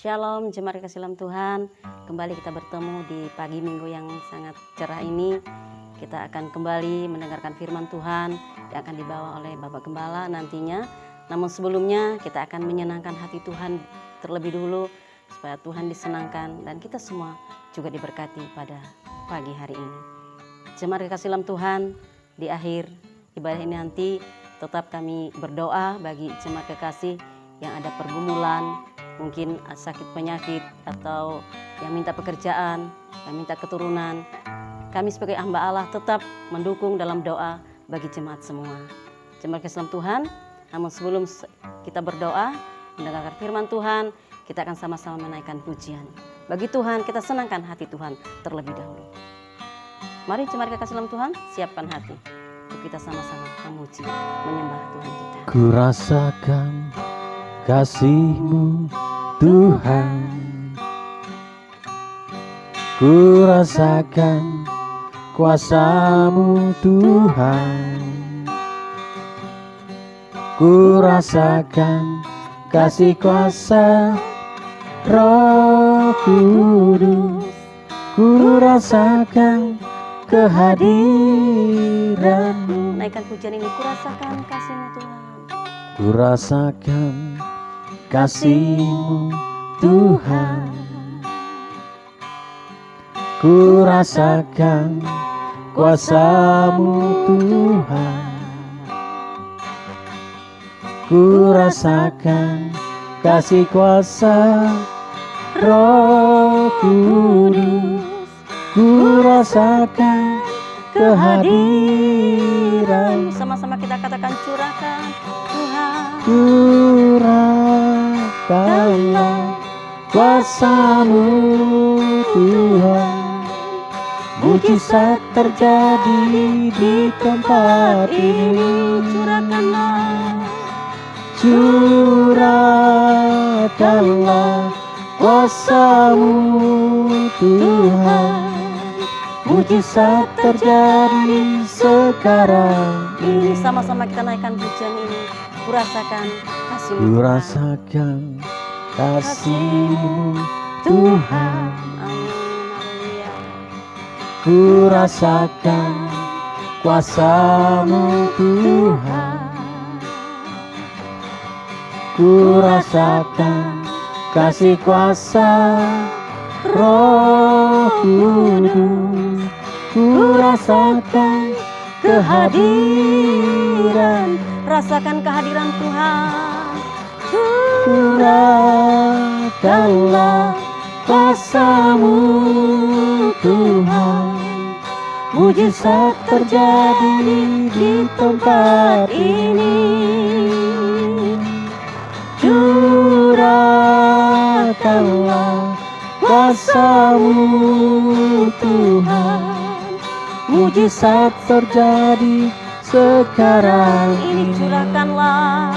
Shalom, jemaat kasih dalam Tuhan. Kembali kita bertemu di pagi minggu yang sangat cerah ini. Kita akan kembali mendengarkan firman Tuhan yang akan dibawa oleh Bapak Gembala nantinya. Namun sebelumnya kita akan menyenangkan hati Tuhan terlebih dulu supaya Tuhan disenangkan dan kita semua juga diberkati pada pagi hari ini. Jemaat kasih dalam Tuhan, di akhir ibadah ini nanti tetap kami berdoa bagi jemaat kekasih yang ada pergumulan, mungkin sakit penyakit atau yang minta pekerjaan, yang minta keturunan. Kami sebagai hamba Allah tetap mendukung dalam doa bagi jemaat semua. Jemaat kasih Tuhan, namun sebelum kita berdoa, mendengarkan firman Tuhan, kita akan sama-sama menaikkan pujian. Bagi Tuhan, kita senangkan hati Tuhan terlebih dahulu. Mari jemaat kasih Tuhan, siapkan hati untuk kita sama-sama memuji, menyembah Tuhan kita. Ku rasakan kasih-Mu Tuhan, ku rasakan kuasa-Mu Tuhan, ku rasakan kasih kuasa Roh Kudus, ku rasakan kehadiran-Mu. Naikkan pujian ini, ku rasakan kasih-Mu Tuhan. Ku rasakan kasih-Mu Tuhan, ku rasakan kuasa-Mu Tuhan, ku rasakan kasih kuasa Roh Kudus, ku rasakan kehadiran. Sama-sama kita katakan, curahkan Tuhan, curahkanlah kuasa-Mu Tuhan, mujizat terjadi di tempat ini. Curahkanlah kuasa-Mu Tuhan, mujizat terjadi sekarang ini. Sama-sama kita naikkan pujian ini. Ku rasakan kasih-Mu Ku Tuhan. rasakan kasih-Mu Tuhan, Amin, haleluya. ku rasakan kuasa-Mu Tuhan, ku rasakan kasih kuasa Roh Kudus, ku rasakan kehadiran. Rasakan kehadiran Tuhan. Curahkanlah kuasa-Mu Tuhan, mujizat terjadi di tempat ini. Curahkanlah kuasa-Mu Tuhan, mujizat terjadi sekarang Ini curahkanlah.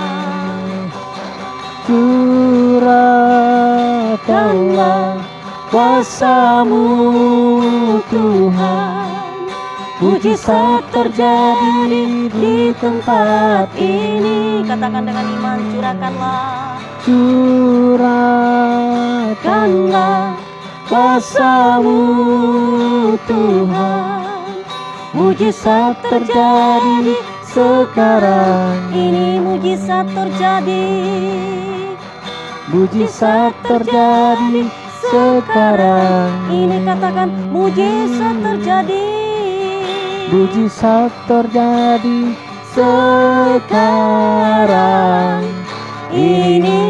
Curahkanlah kuasa-Mu Tuhan, mujizat terjadi di tempat ini. Katakan dengan iman, curahkanlah. Curahkanlah kuasa-Mu Tuhan, mujizat terjadi sekarang Ini mujizat terjadi. mujizat terjadi sekarang Ini katakan mujizat terjadi. mujizat terjadi sekarang ini.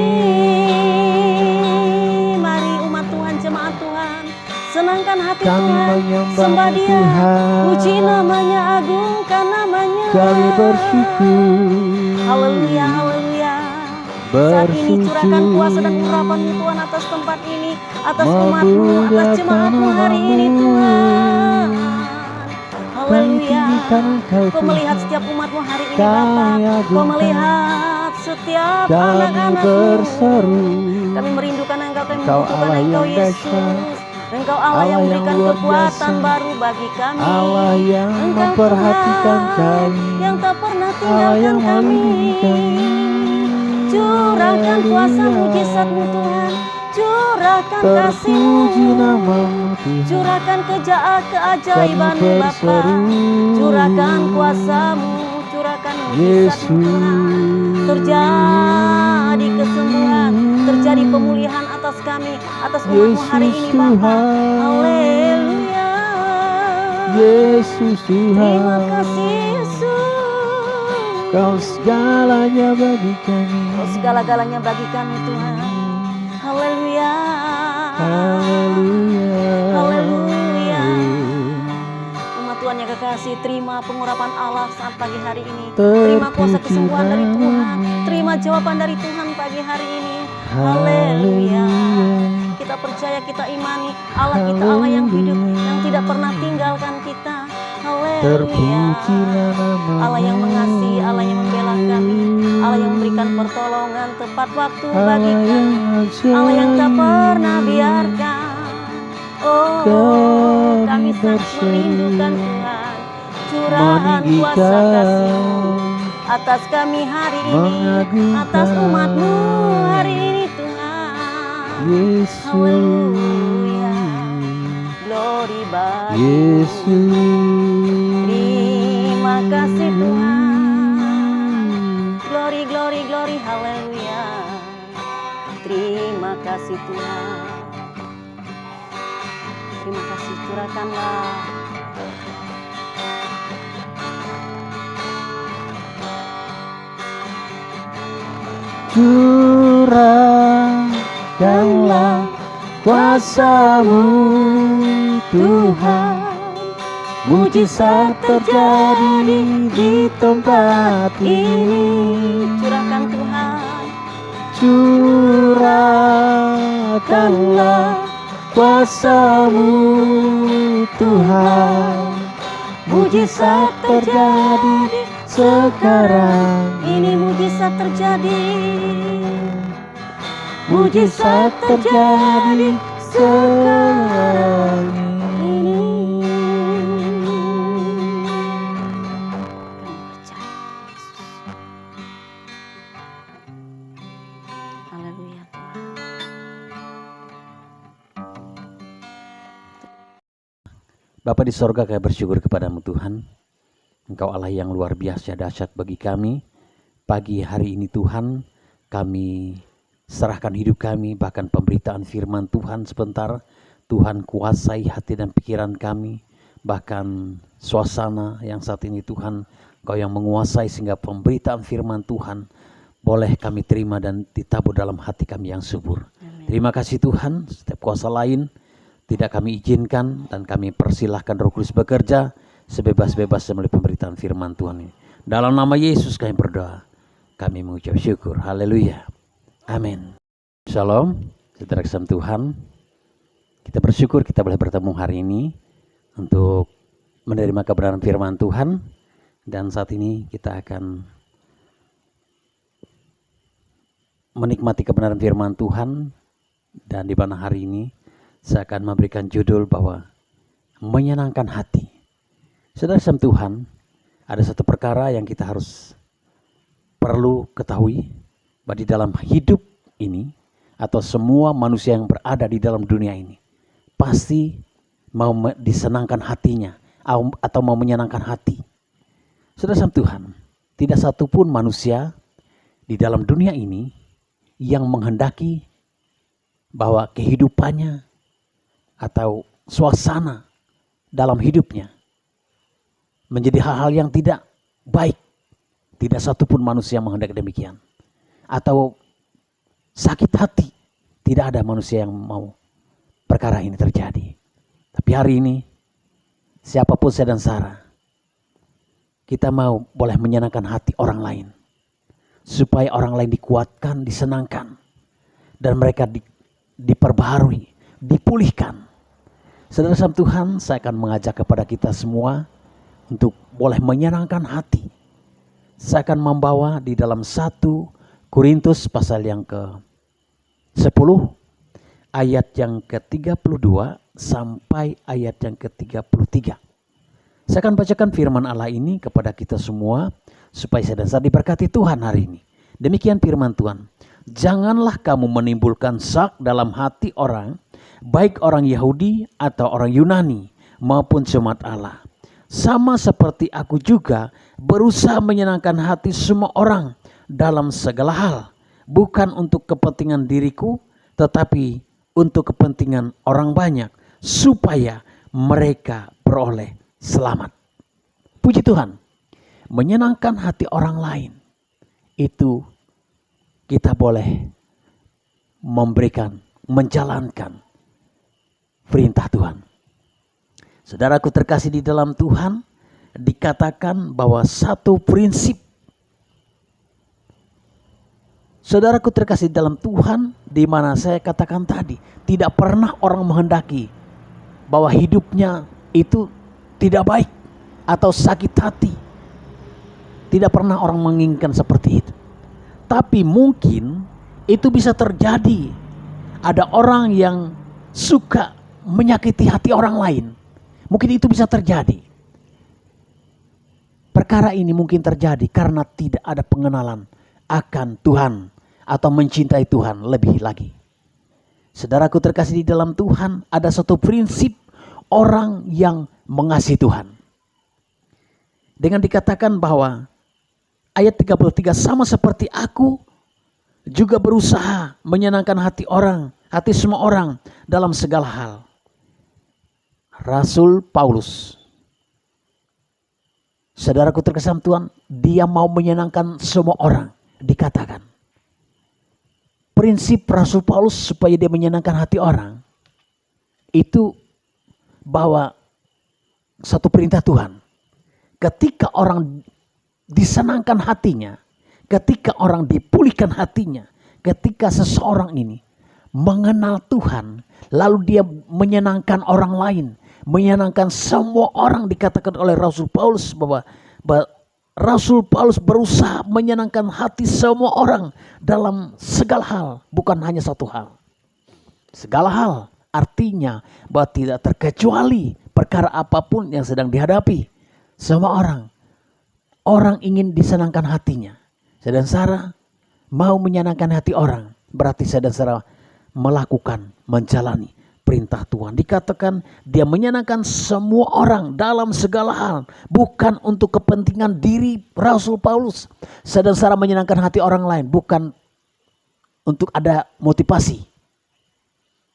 Mari umat Tuhan, jemaat Tuhan, senangkan hati Kami Tuhan, menyembah sembah Dia, Tuhan, puji namanya, agungkan namanya. kami bersyukur, Haleluya, haleluya. Saat ini curahkan kuasa dan urapan-Mu Tuhan atas tempat ini, atas umat-Mu, atas jemaat-Mu hari ini Tuhan. Haleluya. Kau melihat setiap umat-Mu hari ini Bapa. Kau melihat setiap anak-anak-Mu. berseru, Kami merindukan Engkau, kami Engkau membutuhkan Allah Engkau yang Yesus. dahsyat, Engkau Allah yang Allah yang memberikan luar kekuatan biasa, baru bagi kami. Allah yang Engkau memperhatikan Tuhan kami, yang tak pernah Allah tinggalkan yang kami. melindungi kami. Curahkan kuasa mujizat-Mu Tuhan Curahkan Terpuji kasih-Mu, namamu Tuhan. curahkan keajaiban-Mu Kami Bapa, berseru, curahkan kuasa-Mu, curahkan mujizat-Mu Yesus. Tuhan. Terjadi kesembuhan, terjadi pemulihan atas kami, atas umat-Mu hari Yesus ini Bapa. Tuhan. Haleluya. Yesus Tuhan. Terima kasih Yesus. Kau segalanya bagi kami. Kau segala-galanya bagi kami Tuhan. Haleluya. Haleluya. Haleluya. Umat Tuhan yang kekasih, terima pengurapan Allah saat pagi hari ini. Terima kuasa kesembuhan dari Tuhan. Terima jawaban dari Tuhan pagi hari ini. Haleluya. Kita percaya, kita imani Allah kita Allah yang hidup, yang tidak pernah tinggalkan kita. Haleluya. Terpujilah namamu. Allah yang mengasihi, Allah yang membela kami, Allah yang memberikan pertolongan tepat waktu bagi Allah kami, yang Allah yang tak ajaib. pernah biarkan. Oh, kami sangat merindukan Tuhan. Curahan kuasa kasih-Mu atas kami hari ini, atas umat-Mu hari ini Tuhan. Yesus. Haleluya. Glory bagi Yesus. Terima kasih Tuhan. Glory, glory, glory, haleluya. Terima kasih Tuhan. Terima kasih, curahkanlah. Curahkanlah kuasa-Mu Tuhan. Mujizat terjadi di tempat ini. Curahkan Tuhan. Curahkanlah kuasa-Mu Tuhan. Mujizat terjadi sekarang. Ini mujizat terjadi. Mujizat terjadi sekarang ini. Kami percaya Yesus. Haleluya Tuhan. Bapa di sorga, kami bersyukur kepadamu Tuhan. Engkau Allah yang luar biasa dahsyat bagi kami. Pagi hari ini Tuhan, kami serahkan hidup kami, bahkan pemberitaan firman Tuhan sebentar. Tuhan kuasai hati dan pikiran kami, bahkan suasana yang saat ini Tuhan, Engkau yang menguasai sehingga pemberitaan firman Tuhan boleh kami terima dan ditabur dalam hati kami yang subur. Amin. Terima kasih Tuhan, setiap kuasa lain tidak kami izinkan dan kami persilahkan Roh Kudus bekerja sebebas-bebasnya melalui pemberitaan firman Tuhan ini. Dalam nama Yesus kami berdoa, kami mengucap syukur. Haleluya. Amin. Shalom, saudara kasih Tuhan. Kita bersyukur kita boleh bertemu hari ini untuk menerima kebenaran firman Tuhan. Dan saat ini kita akan menikmati kebenaran firman Tuhan. Dan di mana hari ini saya akan memberikan judul bahwa menyenangkan hati. Saudara kasih Tuhan, ada satu perkara yang kita harus perlu ketahui, bahwa di dalam hidup ini atau semua manusia yang berada di dalam dunia ini pasti mau disenangkan hatinya atau mau menyenangkan hati. Saudara Tuhan, tidak satupun manusia di dalam dunia ini yang menghendaki bahwa kehidupannya atau suasana dalam hidupnya menjadi hal-hal yang tidak baik. Tidak satupun manusia menghendaki demikian. Atau sakit hati. Tidak ada manusia yang mau perkara ini terjadi. Tapi hari ini, siapapun saya dan Sarah, kita mau boleh menyenangkan hati orang lain. Supaya orang lain dikuatkan, disenangkan. Dan mereka diperbaharui, dipulihkan. Saudara sama Tuhan, saya akan mengajak kepada kita semua untuk boleh menyenangkan hati. Saya akan membawa di dalam 1 Korintus pasal yang ke-10 ayat yang ke-32 sampai ayat yang ke-33. Saya akan bacakan firman Allah ini kepada kita semua supaya saya dan Sarah diberkati Tuhan hari ini. Demikian firman Tuhan. janganlah kamu menimbulkan sak dalam hati orang, baik orang Yahudi atau orang Yunani maupun jemaat Allah. Sama seperti aku juga berusaha menyenangkan hati semua orang dalam segala hal, bukan untuk kepentingan diriku, tetapi untuk kepentingan orang banyak, supaya mereka beroleh selamat. Puji Tuhan, menyenangkan hati orang lain itu kita boleh memberikan, menjalankan perintah Tuhan. Saudaraku terkasih di dalam Tuhan, dikatakan bahwa satu prinsip, saudaraku terkasih dalam Tuhan, di mana saya katakan tadi, tidak pernah orang menghendaki bahwa hidupnya itu tidak baik atau sakit hati. Tidak pernah orang menginginkan seperti itu. Tapi mungkin itu bisa terjadi. Ada orang yang suka menyakiti hati orang lain. Mungkin itu bisa terjadi. Perkara ini mungkin terjadi karena tidak ada pengenalan akan Tuhan atau mencintai Tuhan lebih lagi. Saudaraku terkasih di dalam Tuhan, ada satu prinsip orang yang mengasihi Tuhan. Dengan dikatakan bahwa ayat 33, sama seperti aku juga berusaha menyenangkan hati orang, hati semua orang dalam segala hal. Rasul Paulus, saudaraku terkasih Tuhan, dia mau menyenangkan semua orang. Dikatakan prinsip Rasul Paulus supaya dia menyenangkan hati orang itu bahwa satu perintah Tuhan. Ketika orang disenangkan hatinya, ketika orang dipulihkan hatinya, ketika seseorang ini mengenal Tuhan, lalu dia menyenangkan orang lain, menyenangkan semua orang, dikatakan oleh Rasul Paulus bahwa Rasul Paulus berusaha menyenangkan hati semua orang dalam segala hal, bukan hanya satu hal. Segala hal artinya bahwa tidak terkecuali perkara apapun yang sedang dihadapi. Semua orang ingin disenangkan hatinya. Saudara mau menyenangkan hati orang, berarti saudara melakukan, menjalani perintah Tuhan. Dikatakan dia menyenangkan semua orang dalam segala hal, bukan untuk kepentingan diri Rasul Paulus. Saudara menyenangkan hati orang lain bukan untuk ada motivasi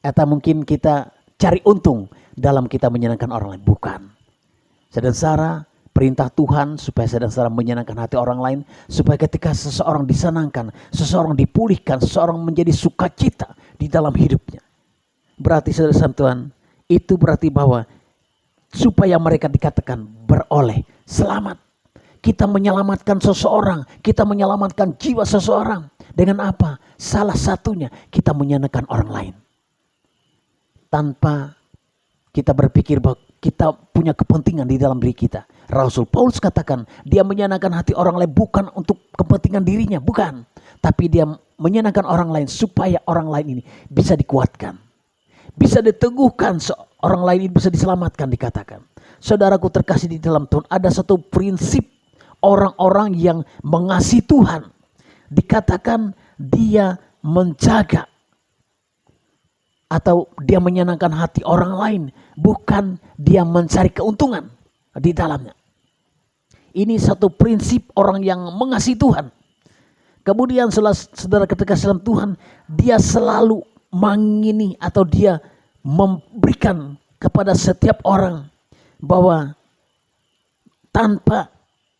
atau mungkin kita cari untung dalam kita menyenangkan orang lain, bukan. Saudara, perintah Tuhan supaya saudara menyenangkan hati orang lain, supaya ketika seseorang disenangkan, seseorang dipulihkan, seseorang menjadi sukacita di dalam hidupnya. Berarti saudara Tuhan, itu berarti bahwa supaya mereka dikatakan beroleh selamat. Kita menyelamatkan seseorang, kita menyelamatkan jiwa seseorang. Dengan apa? Salah satunya kita menyenangkan orang lain. Tanpa kita berpikir bahwa kita punya kepentingan di dalam diri kita. Rasul Paulus katakan dia menyenangkan hati orang lain bukan untuk kepentingan dirinya, bukan. Tapi dia menyenangkan orang lain supaya orang lain ini bisa dikuatkan. Bisa diteguhkan, orang lain ini bisa diselamatkan, dikatakan. Saudaraku terkasih di dalam Tuhan, ada satu prinsip orang-orang yang mengasihi Tuhan. Dikatakan dia menjaga atau dia menyenangkan hati orang lain, bukan dia mencari keuntungan di dalamnya. Ini satu prinsip orang yang mengasihi Tuhan. Kemudian saudara ketika dalam Tuhan, dia selalu mengingini atau dia memberikan kepada setiap orang bahwa tanpa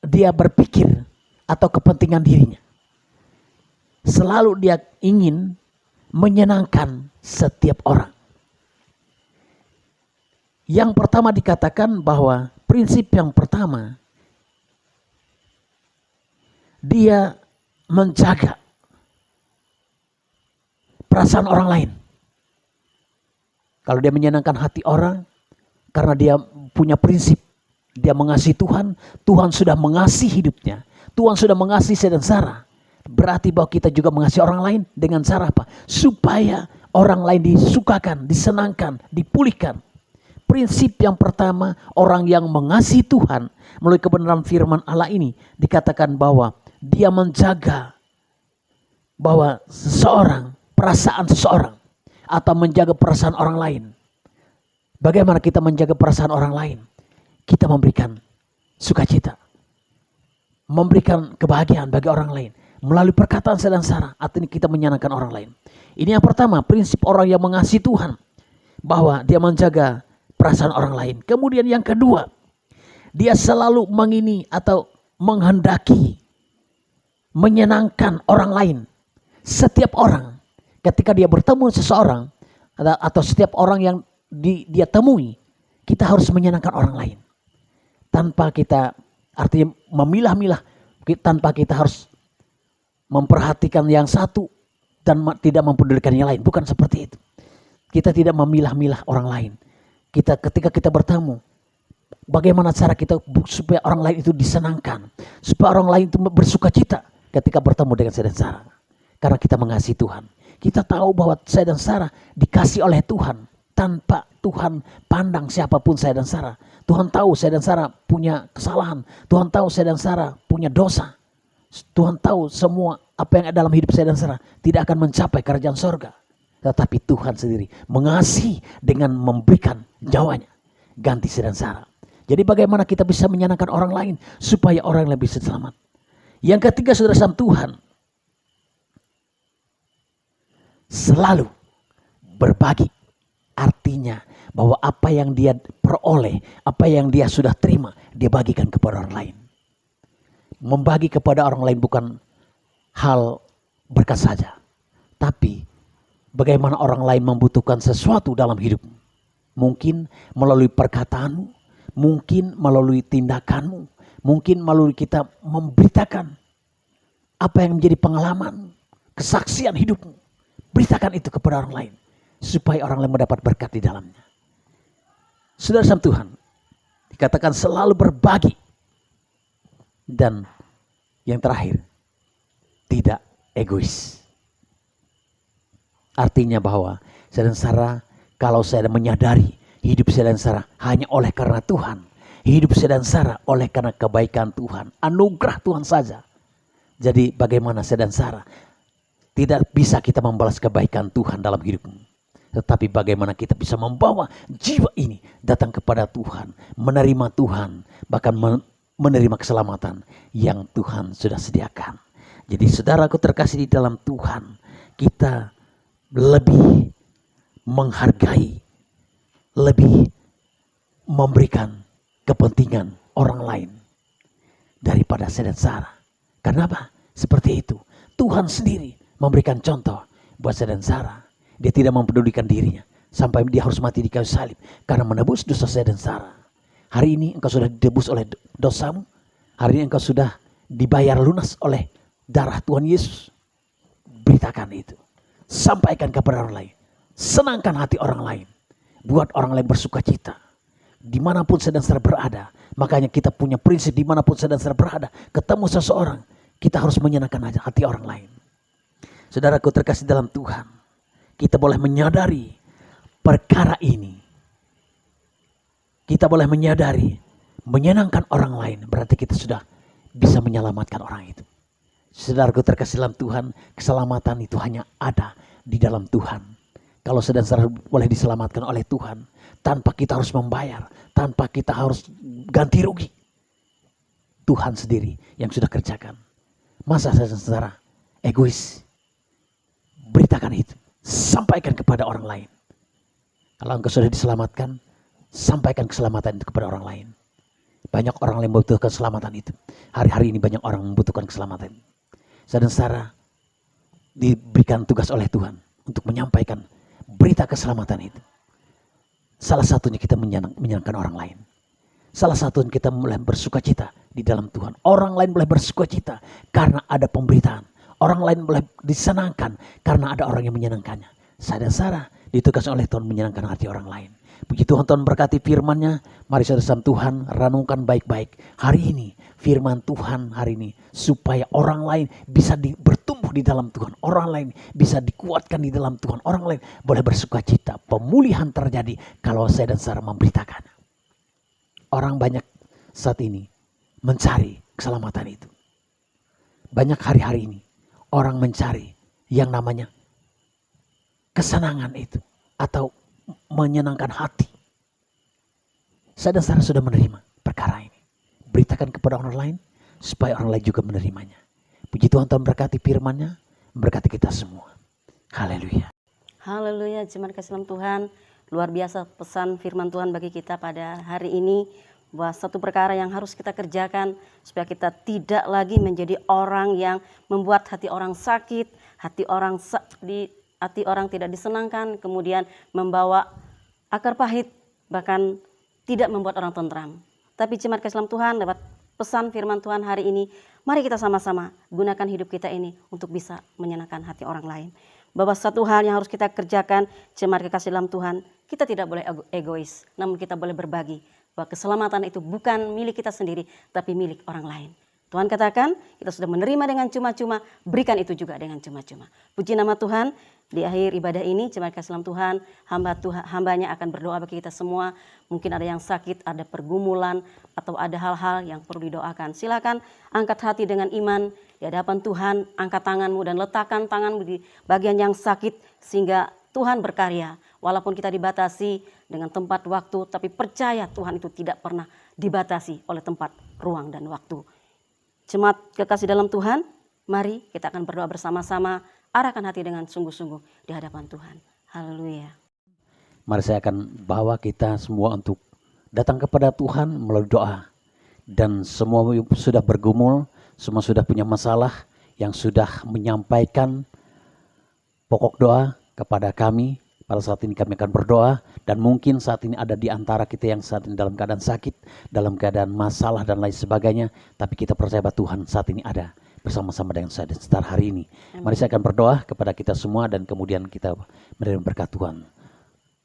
dia berpikir atau kepentingan dirinya, selalu dia ingin menyenangkan setiap orang. Yang pertama dikatakan bahwa prinsip yang pertama, dia menjaga perasaan orang lain. Kalau dia menyenangkan hati orang, karena dia punya prinsip, dia mengasihi Tuhan, Tuhan sudah mengasihi hidupnya, Tuhan sudah mengasihi saudara. Berarti bahwa kita juga mengasihi orang lain dengan cara apa? Supaya orang lain disukakan, disenangkan, dipulihkan. Prinsip yang pertama, orang yang mengasihi Tuhan melalui kebenaran firman Allah ini dikatakan bahwa dia menjaga bahwa seseorang, perasaan seseorang, atau menjaga perasaan orang lain. Bagaimana kita menjaga perasaan orang lain? Kita memberikan sukacita, memberikan kebahagiaan bagi orang lain melalui perkataan saya dan Sarah. Artinya kita menyenangkan orang lain. Ini yang pertama, prinsip orang yang mengasihi Tuhan, bahwa dia menjaga perasaan orang lain. Kemudian yang kedua, dia selalu mengini atau menghendaki menyenangkan orang lain. Setiap orang ketika dia bertemu seseorang atau setiap orang yang dia temui, kita harus menyenangkan orang lain. Tanpa kita, artinya memilah-milah, tanpa kita harus memperhatikan yang satu dan tidak mempedulikan yang lain. Bukan seperti itu. Kita tidak memilah-milah orang lain. Ketika kita bertemu, bagaimana cara kita supaya orang lain itu disenangkan, supaya orang lain itu bersuka cita ketika bertemu dengan saya dan Sarah. Karena kita mengasihi Tuhan. Kita tahu bahwa saya dan Sarah dikasih oleh Tuhan. Tanpa Tuhan pandang siapapun saya dan Sarah. Tuhan tahu saya dan Sarah punya kesalahan. Tuhan tahu saya dan Sarah punya dosa. Tuhan tahu semua apa yang ada dalam hidup saya dan Sarah tidak akan mencapai kerajaan sorga. Tetapi Tuhan sendiri mengasihi dengan memberikan nyawanya ganti saya dan Sarah. Jadi bagaimana kita bisa menyenangkan orang lain supaya orang lebih selamat. Yang ketiga, saudara sama Tuhan selalu berbagi. Artinya bahwa apa yang dia peroleh, apa yang dia sudah terima, dia bagikan kepada orang lain. Membagi kepada orang lain bukan hal berkat saja, tapi bagaimana orang lain membutuhkan sesuatu dalam hidupmu. Mungkin melalui perkataanmu, mungkin melalui tindakanmu, mungkin melalui kita memberitakan apa yang menjadi pengalaman, kesaksian hidupmu. Beritakan itu kepada orang lain, supaya orang lain mendapat berkat di dalamnya. Saudara sama Tuhan, dikatakan selalu berbagi. Dan yang terakhir, tidak egois. Artinya bahwa saya dan Sarah, kalau saya menyadari hidup saya dan Sarah hanya oleh karena Tuhan. Hidup saya dan Sarah oleh karena kebaikan Tuhan. Anugerah Tuhan saja. Jadi bagaimana saya dan Sarah tidak bisa kita membalas kebaikan Tuhan dalam hidupmu. Tetapi bagaimana kita bisa membawa jiwa ini datang kepada Tuhan. Menerima Tuhan. Bahkan menerima keselamatan yang Tuhan sudah sediakan. Jadi saudaraku terkasih di dalam Tuhan. Kita lebih menghargai. Lebih memberikan kepentingan orang lain. Daripada saya dan Sarah. Kenapa? Seperti itu. Tuhan sendiri memberikan contoh buat saya dan Sarah. Dia tidak mempedulikan dirinya sampai dia harus mati di kayu salib karena menebus dosa saya dan Sarah. Hari ini engkau sudah ditebus oleh dosamu. Hari ini engkau sudah dibayar lunas oleh darah Tuhan Yesus. Beritakan itu. Sampaikan kepada orang lain. Senangkan hati orang lain. Buat orang lain bersuka cita. Dimanapun saya dan Sarah berada. Makanya kita punya prinsip dimanapun saya dan Sarah berada. Ketemu seseorang. Kita harus menyenangkan hati orang lain. Saudaraku terkasih dalam Tuhan. Kita boleh menyadari perkara ini. Kita boleh menyadari menyenangkan orang lain. Berarti kita sudah bisa menyelamatkan orang itu. Saudaraku terkasih dalam Tuhan. Keselamatan itu hanya ada di dalam Tuhan. Kalau saudara Sarah boleh diselamatkan oleh Tuhan. Tanpa kita harus membayar. Tanpa kita harus ganti rugi. Tuhan sendiri yang sudah kerjakan. Masa saudara egois? Beritakan itu. Sampaikan kepada orang lain. Kalau engkau sudah diselamatkan, sampaikan keselamatan itu kepada orang lain. Banyak orang yang membutuhkan keselamatan itu. Hari-hari ini banyak orang membutuhkan keselamatan. Saya dan Sarah diberikan tugas oleh Tuhan untuk menyampaikan berita keselamatan itu. Salah satunya kita menyenangkan orang lain. Salah satunya kita mulai bersuka cita di dalam Tuhan. Orang lain boleh bersuka cita karena ada pemberitaan. Orang lain boleh disenangkan karena ada orang yang menyenangkannya. Saya dan Sarah ditugaskan oleh Tuhan menyenangkan hati orang lain. Puji Tuhan, Tuhan berkati firman-Nya. Mari saudara sama Tuhan renungkan baik-baik. Hari ini firman Tuhan hari ini. Supaya orang lain bisa bertumbuh di dalam Tuhan. Orang lain bisa dikuatkan di dalam Tuhan. Orang lain boleh bersuka cita. Pemulihan terjadi kalau saya dan Sarah memberitakan. Orang banyak saat ini mencari keselamatan itu. Banyak hari-hari ini. Orang mencari yang namanya kesenangan itu atau menyenangkan hati. Saya dan saudara sudah menerima perkara ini. Beritakan kepada orang lain supaya orang lain juga menerimanya. Puji Tuhan, Tuhan berkati firman-Nya, memberkati kita semua. Haleluya. Haleluya, jemaat kasih dalam Tuhan. Luar biasa pesan firman Tuhan bagi kita pada hari ini, bahwa satu perkara yang harus kita kerjakan supaya kita tidak lagi menjadi orang yang membuat hati orang sakit, hati orang tidak disenangkan, kemudian membawa akar pahit, bahkan tidak membuat orang tentram. Tapi jemaat kasih dalam Tuhan, dapat pesan firman Tuhan hari ini, mari kita sama-sama gunakan hidup kita ini untuk bisa menyenangkan hati orang lain. Bahwa satu hal yang harus kita kerjakan, jemaat kekasih dalam Tuhan, kita tidak boleh egois, namun kita boleh berbagi. Bahwa keselamatan itu bukan milik kita sendiri, tapi milik orang lain. Tuhan katakan, kita sudah menerima dengan cuma-cuma, berikan itu juga dengan cuma-cuma. Puji nama Tuhan, di akhir ibadah ini, jemaat kasih dalam Tuhan, hambanya akan berdoa bagi kita semua. Mungkin ada yang sakit, ada pergumulan, atau ada hal-hal yang perlu didoakan. Silakan angkat hati dengan iman di hadapan Tuhan, angkat tanganmu dan letakkan tanganmu di bagian yang sakit, sehingga Tuhan berkarya. Walaupun kita dibatasi dengan tempat waktu, tapi percaya Tuhan itu tidak pernah dibatasi oleh tempat, ruang, dan waktu. Jemaat kekasih dalam Tuhan, mari kita akan berdoa bersama-sama, arahkan hati dengan sungguh-sungguh di hadapan Tuhan. Haleluya. Mari saya akan bawa kita semua untuk datang kepada Tuhan melalui doa. Dan semua sudah bergumul, semua sudah punya masalah, yang sudah menyampaikan pokok doa kepada kami. Pada saat ini kami akan berdoa, dan mungkin saat ini ada di antara kita yang saat ini dalam keadaan sakit, dalam keadaan masalah dan lain sebagainya. Tapi kita percaya bahwa Tuhan saat ini ada bersama-sama dengan saya dan setelah hari ini. Mari saya akan berdoa kepada kita semua dan kemudian kita menerima berkat Tuhan.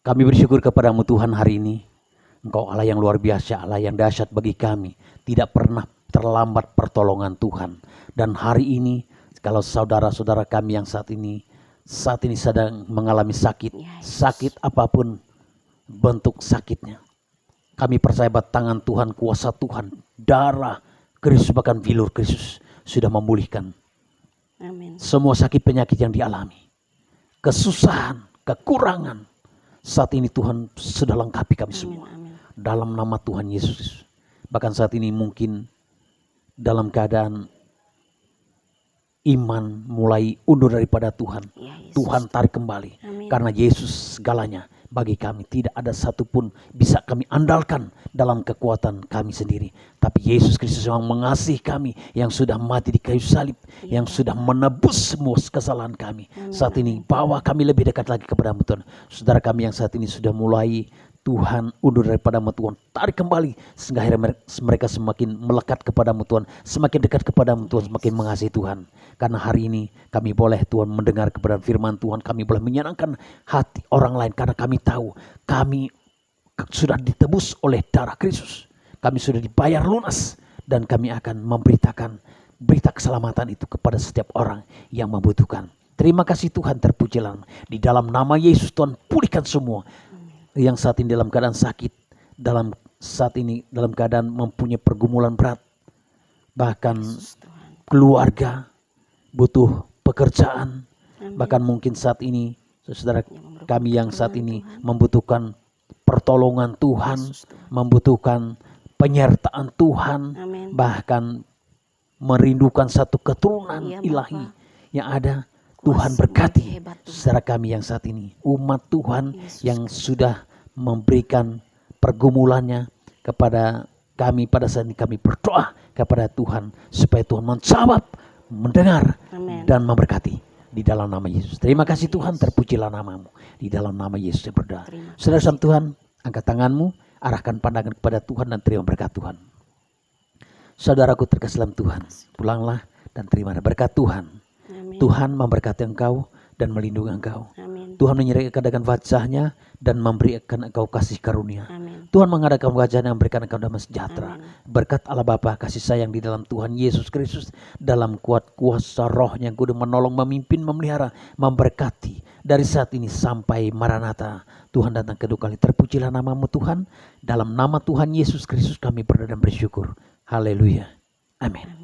Kami bersyukur kepadamu Tuhan hari ini. Engkau Allah yang luar biasa, Allah yang dahsyat bagi kami. Tidak pernah terlambat pertolongan Tuhan. Dan hari ini kalau saudara-saudara kami yang saat ini sedang mengalami sakit, sakit apapun bentuk sakitnya, kami percaya bahwa tangan Tuhan, kuasa Tuhan, darah Kristus, bahkan bilur Kristus sudah memulihkan Amin. semua sakit penyakit yang dialami, kesusahan, kekurangan. Saat ini Tuhan sudah lengkapi kami semua. Amin. Dalam nama Tuhan Yesus. Bahkan saat ini mungkin dalam keadaan iman mulai undur daripada Tuhan. Ya, Yesus. Tuhan tarik kembali. Amin. Karena Yesus segalanya bagi kami. Tidak ada satupun bisa kami andalkan dalam kekuatan kami sendiri. Tapi Yesus Kristus yang mengasihi kami, yang sudah mati di kayu salib, yang sudah menebus semua kesalahan kami. Saat ini bawa kami lebih dekat lagi kepada-Mu Tuhan. Saudara kami yang saat ini sudah mulai Tuhan undur daripada-Mu Tuhan, tarik kembali sehingga akhirnya mereka semakin melekat kepada-Mu Tuhan, semakin dekat kepada-Mu Tuhan, semakin mengasihi Tuhan. Karena hari ini kami boleh Tuhan mendengar kepada firman Tuhan, kami boleh menyenangkan hati orang lain karena kami tahu kami sudah ditebus oleh darah Kristus, kami sudah dibayar lunas, dan kami akan memberitakan berita keselamatan itu kepada setiap orang yang membutuhkan. Terima kasih Tuhan, terpujilah di dalam nama Yesus. Tuhan pulihkan semua yang saat ini dalam keadaan sakit, saat ini dalam keadaan mempunyai pergumulan berat, bahkan keluarga butuh pekerjaan. Amin. Bahkan mungkin saat ini saudara kami yang saat ini membutuhkan pertolongan Tuhan, membutuhkan penyertaan Tuhan, Amin. bahkan merindukan satu keturunan Ya, ilahi Bapa. yang ada. Tuhan Kuasa-Mu berkati hebat, Tuhan. saudara kami yang saat ini, umat Tuhan Yesus yang sudah memberikan pergumulannya kepada kami. Pada saat ini kami berdoa kepada Tuhan supaya Tuhan menjawab, mendengar, Amin. dan memberkati di dalam nama Yesus. Terima kasih Tuhan, terpujilah namamu. Di dalam nama Yesus saya berdoa. Terima Saudara sama Tuhan, angkat tanganmu, arahkan pandangan kepada Tuhan dan terima berkat Tuhan. Saudaraku terkasih dalam Tuhan, pulanglah dan terima berkat Tuhan. Amin. Tuhan memberkati engkau dan melindungi engkau. Amin. Tuhan menyerahkan dengan wajahnya dan memberikan engkau kasih karunia. Amin. Tuhan mengadakan wajahnya dan memberikan engkau damai sejahtera. Amin. Berkat Allah Bapa, kasih sayang di dalam Tuhan Yesus Kristus, dalam kuat kuasa rohnya yang kudus menolong, memimpin, memelihara, memberkati dari saat ini sampai Maranatha. Tuhan datang kedua kali. Terpujilah namamu Tuhan. Dalam nama Tuhan Yesus Kristus kami berdoa dan bersyukur. Haleluya. Amin.